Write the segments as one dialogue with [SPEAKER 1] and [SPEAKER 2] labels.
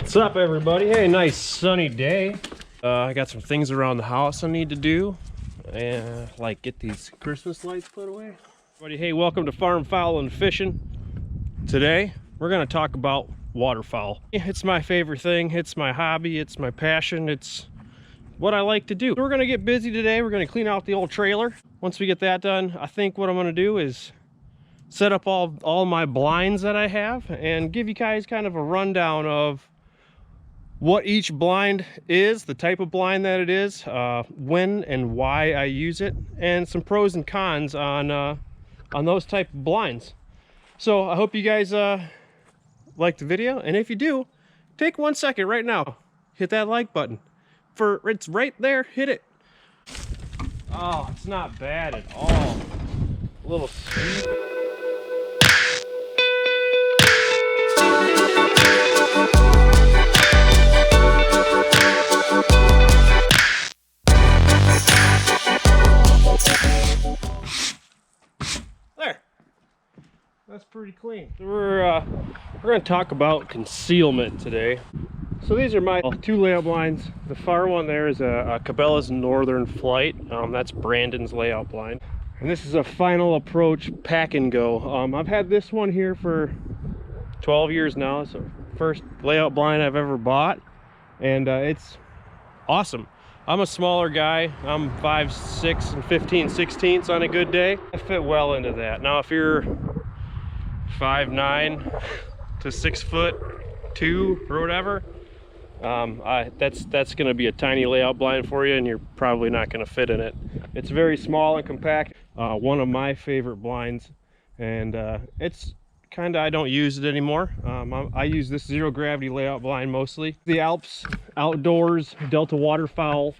[SPEAKER 1] What's up, everybody? Hey, nice sunny day. I got some things around the house I need to do, and like get these Christmas lights put away. Everybody, hey, welcome to Farm Fowl and Fishing. Today we're going to talk about waterfowl. It's my favorite thing. It's my hobby. It's my passion. It's what I like to do. We're going to get busy today. We're going to clean out the old trailer. Once we get that done, I think what I'm going to do is set up all my blinds that I have and give you guys kind of a rundown of what each blind is, the type of blind that it is, when and why I use it, and some pros and cons on those type of blinds. So I hope you guys like the video, and if you do, take 1 second right now, hit that like button. It's right there, hit it. Oh, it's not bad at all. A little sweet. There. That's pretty clean. So we're going to talk about concealment today. So these are my two layout blinds. The far one there is a Cabela's Northern Flight. That's Brandon's layout blind. And this is a Final Approach Pack and Go. I've had this one here for 12 years now. It's the first layout blind I've ever bought, and it's awesome. I'm a smaller guy. I'm 5'6" and 15/16 on a good day. I fit well into that. Now if you're 5'9" to 6'2" or whatever, that's going to be a tiny layout blind for you, and you're probably not going to fit in it. It's very small and compact. One of my favorite blinds, and it's kind of, I don't use it anymore. I use this zero gravity layout blind mostly. The Alps Outdoors Delta Waterfowl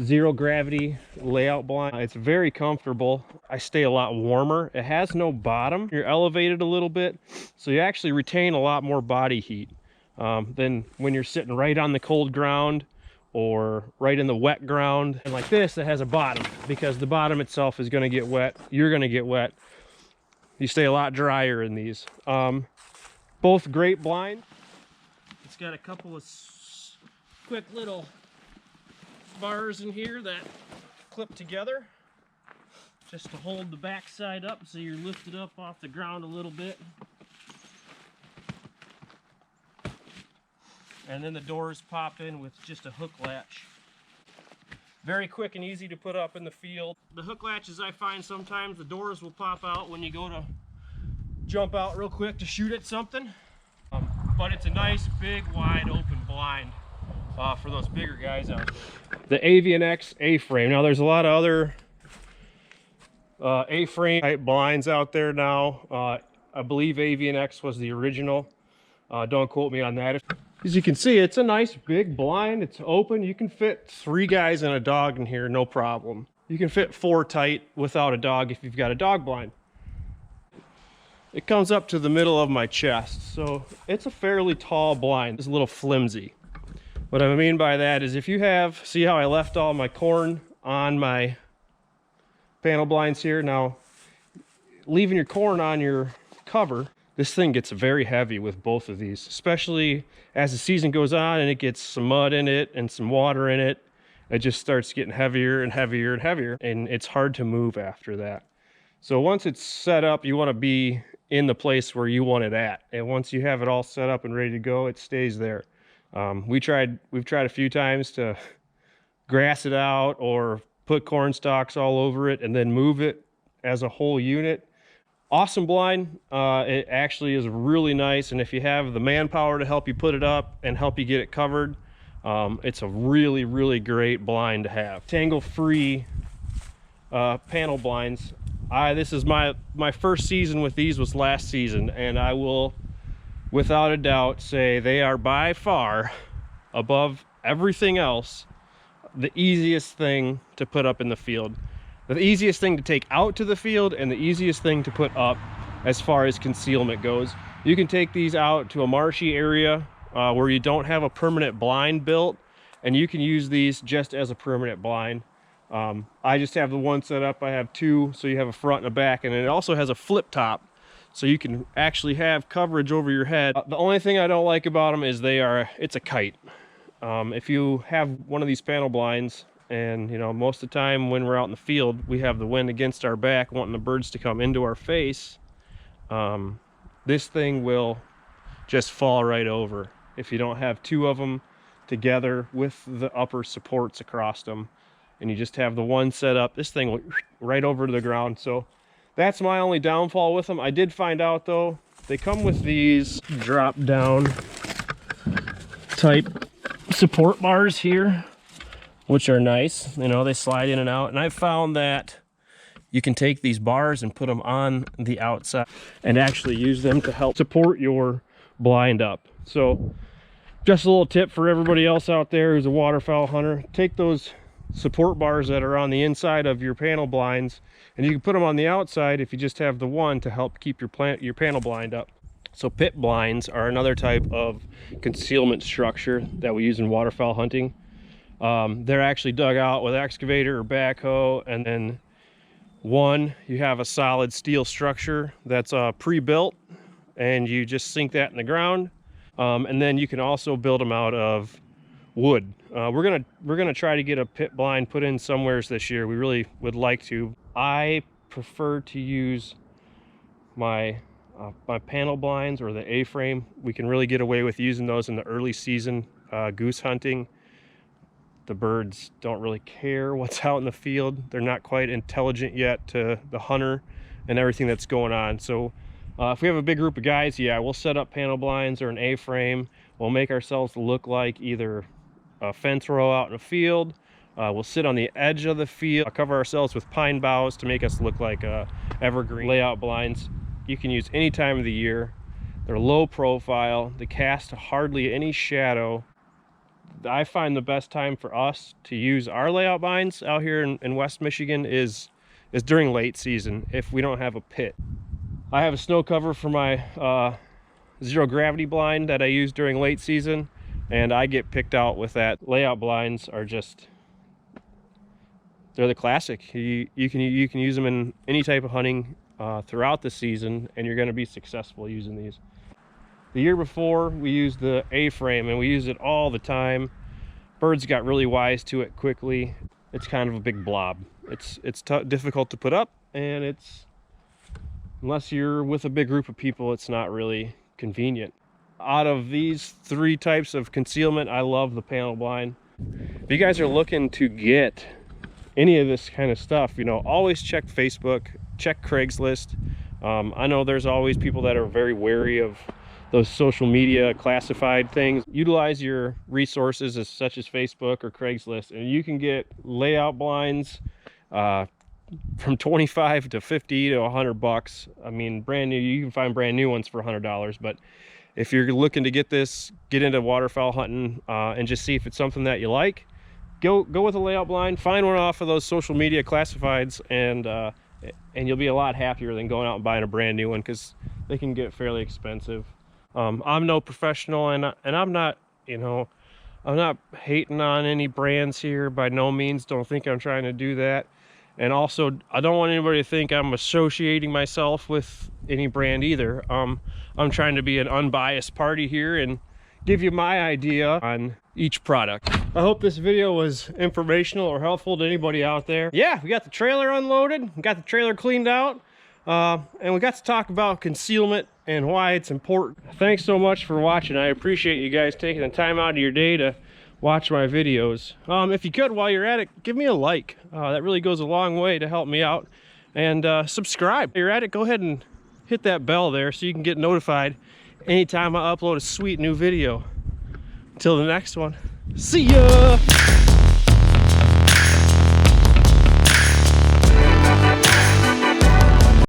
[SPEAKER 1] zero gravity layout blind. It's very comfortable. I stay a lot warmer. It has no bottom. You're elevated a little bit, so you actually retain a lot more body heat than when you're sitting right on the cold ground or right in the wet ground. And like this, it has a bottom, because the bottom itself is going to get wet. You're going to get wet. You stay a lot drier in these. Both great blind. It's got a couple of quick little bars in here that clip together just to hold the back side up, so you're lifted up off the ground a little bit. And then the doors pop in with just a hook latch. Very quick and easy to put up in the field. The hook latches, I find sometimes the doors will pop out when you go to jump out real quick to shoot at something. But it's a nice, big, wide open blind for those bigger guys out there. The Avian X A-frame. Now there's a lot of other A-frame type blinds out there now. I believe Avian X was the original. Don't quote me on that. As you can see, it's a nice big blind. It's open. You can fit 3 guys and a dog in here, no problem. You can fit 4 tight without a dog if you've got a dog blind. It comes up to the middle of my chest, so it's a fairly tall blind. It's a little flimsy. What I mean by that is, if you have, see how I left all my corn on my panel blinds here? Now, leaving your corn on your cover, this thing gets very heavy with both of these, especially as the season goes on and it gets some mud in it and some water in it. It just starts getting heavier and heavier and heavier, and it's hard to move after that. So once it's set up, you want to be in the place where you want it at. And once you have it all set up and ready to go, it stays there. We've tried a few times to grass it out or put corn stalks all over it and then move it as a whole unit. Awesome blind. It actually is really nice, and if you have the manpower to help you put it up and help you get it covered, it's a really, really great blind to have. Tangle-free panel blinds. This is my first season with these was last season, and I will without a doubt say they are by far, above everything else, the easiest thing to put up in the field. The easiest thing to take out to the field and the easiest thing to put up as far as concealment goes. You can take these out to a marshy area where you don't have a permanent blind built, and you can use these just as a permanent blind. I just have the one set up. I have 2, so you have a front and a back, and it also has a flip top. so you can actually have coverage over your head. The only thing I don't like about them is it's a kite. If you have one of these panel blinds, and you know, most of the time when we're out in the field, we have the wind against our back wanting the birds to come into our face, this thing will just fall right over if you don't have two of them together with the upper supports across them, and you just have the one set up. This thing will right over to the ground. So that's my only downfall with them. I did find out though, they come with these drop down type support bars here, which are nice. You know, they slide in and out, and I found that you can take these bars and put them on the outside and actually use them to help support your blind up. So just a little tip for everybody else out there who's a waterfowl hunter: take those support bars that are on the inside of your panel blinds, and you can put them on the outside if you just have the one to help keep your panel blind up. So pit blinds are another type of concealment structure that we use in waterfowl hunting. They're actually dug out with excavator or backhoe, and then you have a solid steel structure that's pre-built, and you just sink that in the ground. And then you can also build them out of wood. We're gonna try to get a pit blind put in somewheres this year. We really would like to. I prefer to use my panel blinds or the A-frame. We can really get away with using those in the early season goose hunting. The birds don't really care what's out in the field. They're not quite intelligent yet to the hunter and everything that's going on. So if we have a big group of guys, yeah, we'll set up panel blinds or an A-frame. We'll make ourselves look like either a fence row out in a field. We'll sit on the edge of the field, cover ourselves with pine boughs to make us look like evergreen. Layout blinds you can use any time of the year. They're low profile. They cast hardly any shadow. I find the best time for us to use our layout blinds out here in West Michigan is during late season, if we don't have a pit. I have a snow cover for my zero gravity blind that I use during late season, and I get picked out with that. Layout blinds are just, they're the classic. You can use them in any type of hunting throughout the season, and you're going to be successful using these. The year before, we used the A-frame, and we used it all the time. Birds got really wise to it quickly. It's kind of a big blob. It's difficult to put up, and unless you're with a big group of people, it's not really convenient. Out of these three types of concealment, I love the panel blind. If you guys are looking to get any of this kind of stuff, you know, always check Facebook, check Craigslist. I know there's always people that are very wary of those social media classified things. Utilize your resources such as Facebook or Craigslist, and you can get layout blinds from 25 to 50 to 100 bucks. I mean, brand new, you can find brand new ones for $100, but if you're looking to get into waterfowl hunting and just see if it's something that you like, go with a layout blind. Find one off of those social media classifieds, and you'll be a lot happier than going out and buying a brand new one, because they can get fairly expensive. I'm no professional, and I'm not, you know, I'm not hating on any brands here, by no means. Don't think I'm trying to do that. And also, I don't want anybody to think I'm associating myself with any brand either. I'm trying to be an unbiased party here and give you my idea on each product. I hope this video was informational or helpful to anybody out there. Yeah, we got the trailer unloaded, we got the trailer cleaned out, and we got to talk about concealment and why it's important. Thanks so much for watching. I appreciate you guys taking the time out of your day to watch my videos. If you could, while you're at it, give me a like. That really goes a long way to help me out. And subscribe. While you're at it, go ahead and hit that bell there so you can get notified anytime I upload a sweet new video. Until the next one, see ya!